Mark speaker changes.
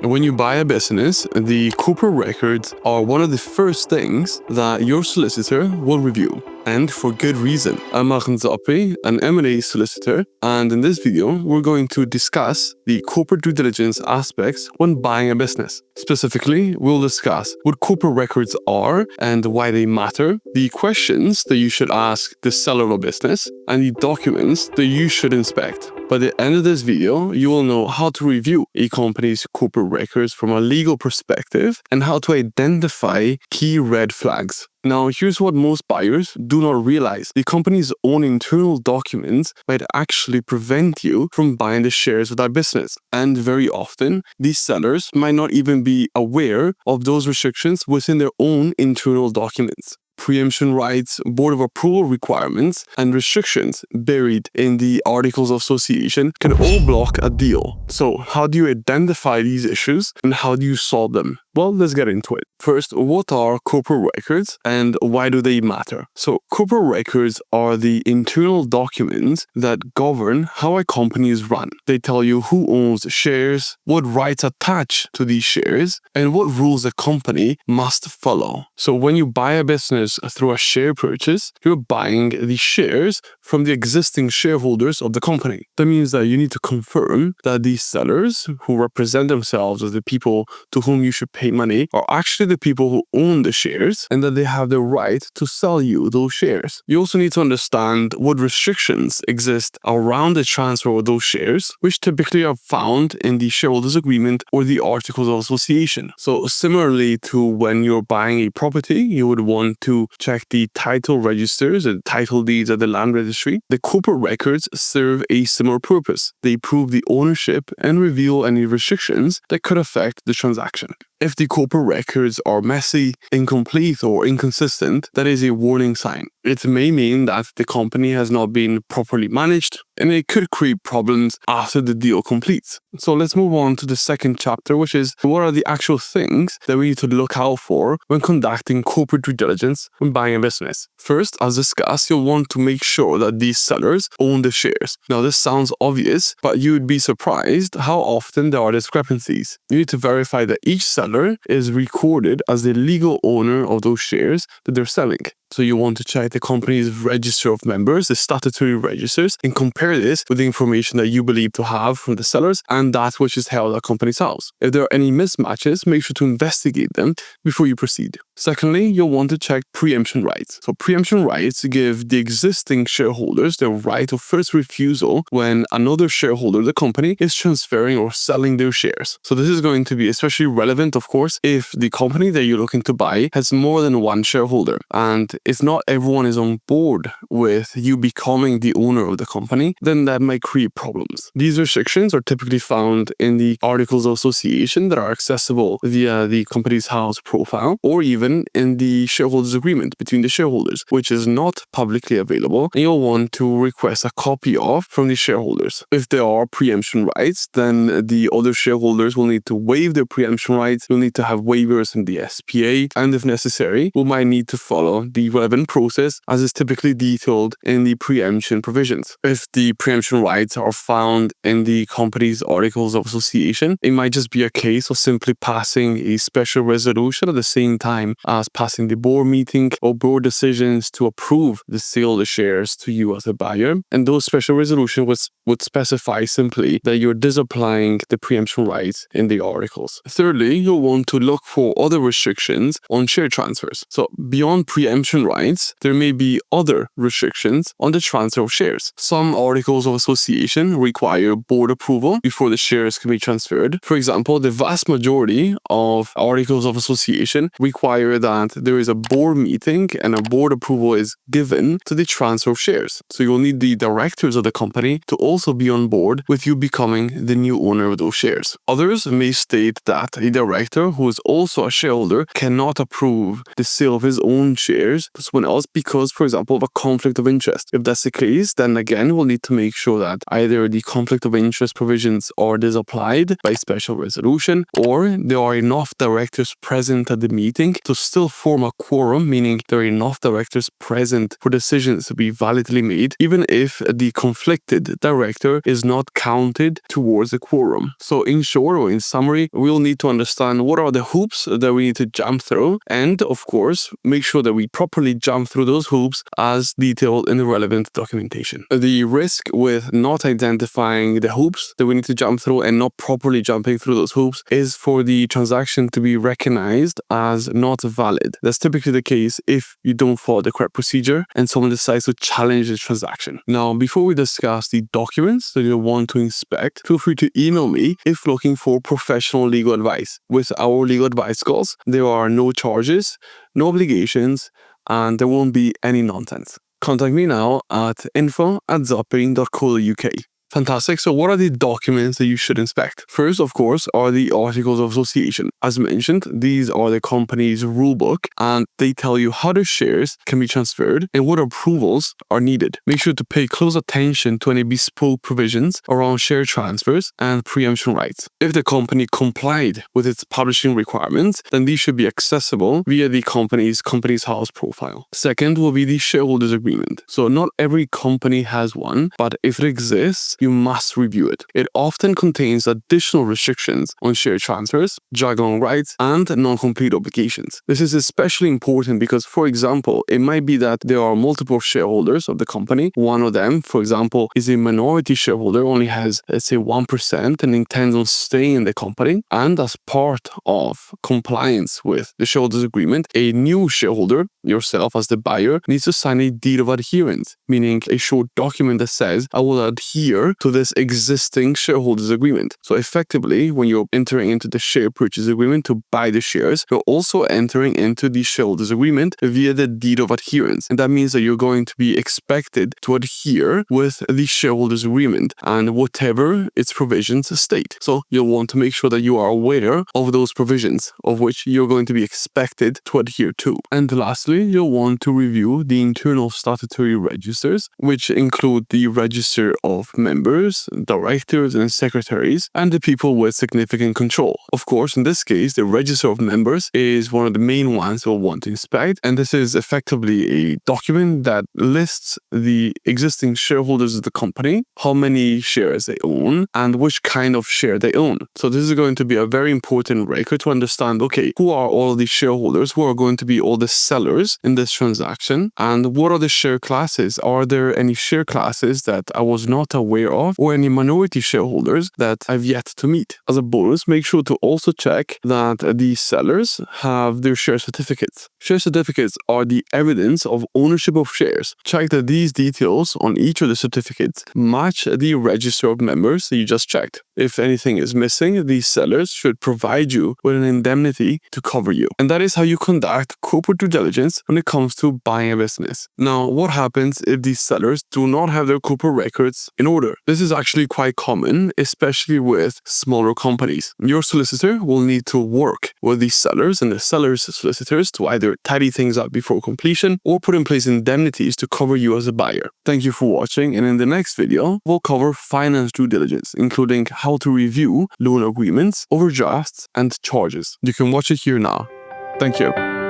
Speaker 1: When you buy a business, the corporate records are one of the first things that your solicitor will review. And for good reason. I'm Malcolm Zoppi, an M&A solicitor, and in this video, we're going to discuss the corporate due diligence aspects when buying a business. Specifically, we'll discuss what corporate records are and why they matter, the questions that you should ask the seller of a business, and the documents that you should inspect. By the end of this video, you will know how to review a company's corporate records from a legal perspective and how to identify key red flags. Now, here's what most buyers do not realize. The company's own internal documents might actually prevent you from buying the shares of that business. And very often, these sellers might not even be aware of those restrictions within their own internal documents. Pre-emption rights, board of approval requirements, and restrictions buried in the Articles of Association can all block a deal. So how do you identify these issues and how do you solve them? Well, let's get into it. First, what are corporate records and why do they matter? So corporate records are the internal documents that govern how a company is run. They tell you who owns the shares, what rights attach to these shares, and what rules a company must follow. So when you buy a business through a share purchase, you're buying the shares from the existing shareholders of the company. That means that you need to confirm that these sellers, who represent themselves as the people to whom you should pay money, are actually the people who own the shares and that they have the right to sell you those shares. You also need to understand what restrictions exist around the transfer of those shares, which typically are found in the shareholders agreement or the Articles of Association. So similarly to when you're buying a property, you would want to check the title registers and title deeds at the land registry. The corporate records serve a similar purpose. They prove the ownership and reveal any restrictions that could affect the transaction. If the corporate records are messy, incomplete, or inconsistent, that is a warning sign. It may mean that the company has not been properly managed, and it could create problems after the deal completes. So let's move on to the second chapter, which is what are the actual things that we need to look out for when conducting corporate due diligence when buying a business. First, as discussed, you'll want to make sure that these sellers own the shares. Now, this sounds obvious, but you would be surprised how often there are discrepancies. You need to verify that each seller is recorded as the legal owner of those shares that they're selling. So you want to check the company's register of members, the statutory registers, and compare this with the information that you believe to have from the sellers and that which is held at company's house. If there are any mismatches, make sure to investigate them before you proceed. Secondly, you'll want to check pre-emption rights. So pre-emption rights give the existing shareholders the right of first refusal when another shareholder of the company is transferring or selling their shares. So this is going to be especially relevant, of course, if the company that you're looking to buy has more than one shareholder. And if not everyone is on board with you becoming the owner of the company, then that might create problems. These restrictions are typically found in the Articles of Association that are accessible via the company's house profile, or even in the shareholders agreement between the shareholders, which is not publicly available, and you'll want to request a copy of from the shareholders. If there are preemption rights, then the other shareholders will need to waive their preemption rights. You'll need to have waivers in the SPA, and if necessary, we might need to follow the relevant process as is typically detailed in the preemption provisions. If the preemption rights are found in the company's Articles of Association, it might just be a case of simply passing a special resolution at the same time as passing the board meeting or board decisions to approve the sale of the shares to you as a buyer. And those special resolutions would specify simply that you're disapplying the preemption rights in the articles. Thirdly, you'll want to look for other restrictions on share transfers. So beyond preemption rights, there may be other restrictions on the transfer of shares. Some Articles of Association require board approval before the shares can be transferred. For example, the vast majority of Articles of Association require that there is a board meeting and a board approval is given to the transfer of shares. So you'll need the directors of the company to also be on board with you becoming the new owner of those shares. Others may state that a director who is also a shareholder cannot approve the sale of his own shares to someone else because, for example, of a conflict of interest. If that's the case, then again, we'll need to make sure that either the conflict of interest provisions are disapplied by special resolution, or there are enough directors present at the meeting to still form a quorum, meaning there are enough directors present for decisions to be validly made, even if the conflicted director is not counted towards a quorum. So in short, or in summary, we'll need to understand what are the hoops that we need to jump through, and of course, make sure that we properly jump through those hoops as detailed in the relevant documentation. The risk with not identifying the hoops that we need to jump through and not properly jumping through those hoops is for the transaction to be recognized as not valid. That's typically the case if you don't follow the correct procedure and someone decides to challenge the transaction. Now, before we discuss the documents that you'll want to inspect, feel free to email me if looking for professional legal advice. With our legal advice calls, there are no charges, no obligations, and there won't be any nonsense. Contact me now at info@zoppi.co.uk. Fantastic. So what are the documents that you should inspect? First, of course, are the Articles of Association. As mentioned, these are the company's rulebook, and they tell you how the shares can be transferred and what approvals are needed. Make sure to pay close attention to any bespoke provisions around share transfers and preemption rights. If the company complied with its publishing requirements, then these should be accessible via the company's house profile. Second will be the shareholders agreement. So not every company has one, but if it exists, you must review it. It often contains additional restrictions on share transfers, drag-along rights, and non-compete obligations. This is especially important because, for example, it might be that there are multiple shareholders of the company. One of them, for example, is a minority shareholder, only has, let's say, 1% and intends on staying in the company. And as part of compliance with the shareholders agreement, a new shareholder, yourself as the buyer, needs to sign a deed of adherence, meaning a short document that says, I will adhere to this existing shareholders agreement. So effectively, when you're entering into the share purchase agreement to buy the shares, you're also entering into the shareholders agreement via the deed of adherence. And that means that you're going to be expected to adhere with the shareholders agreement and whatever its provisions state. So you'll want to make sure that you are aware of those provisions of which you're going to be expected to adhere to. And lastly, you'll want to review the internal statutory registers, which include the register of members, directors, and secretaries, and the people with significant control. Of course, in this case, the register of members is one of the main ones we'll want to inspect, and this is effectively a document that lists the existing shareholders of the company, how many shares they own, and which kind of share they own. So this is going to be a very important record to understand, okay, who are all the shareholders, who are going to be all the sellers in this transaction, and what are the share classes? Are there any share classes that I was not aware of, or any minority shareholders that I've yet to meet? As a bonus, make sure to also check that the sellers have their share certificates. Share certificates are the evidence of ownership of shares. Check that these details on each of the certificates match the register of members that you just checked. If anything is missing, these sellers should provide you with an indemnity to cover you. And that is how you conduct corporate due diligence when it comes to buying a business. Now, what happens if these sellers do not have their corporate records in order? This is actually quite common, especially with smaller companies. Your solicitor will need to work with the sellers and the sellers' solicitors to either tidy things up before completion or put in place indemnities to cover you as a buyer. Thank you for watching, and in the next video, we'll cover finance due diligence, including how to review loan agreements, overdrafts, and charges. You can watch it here now. Thank you.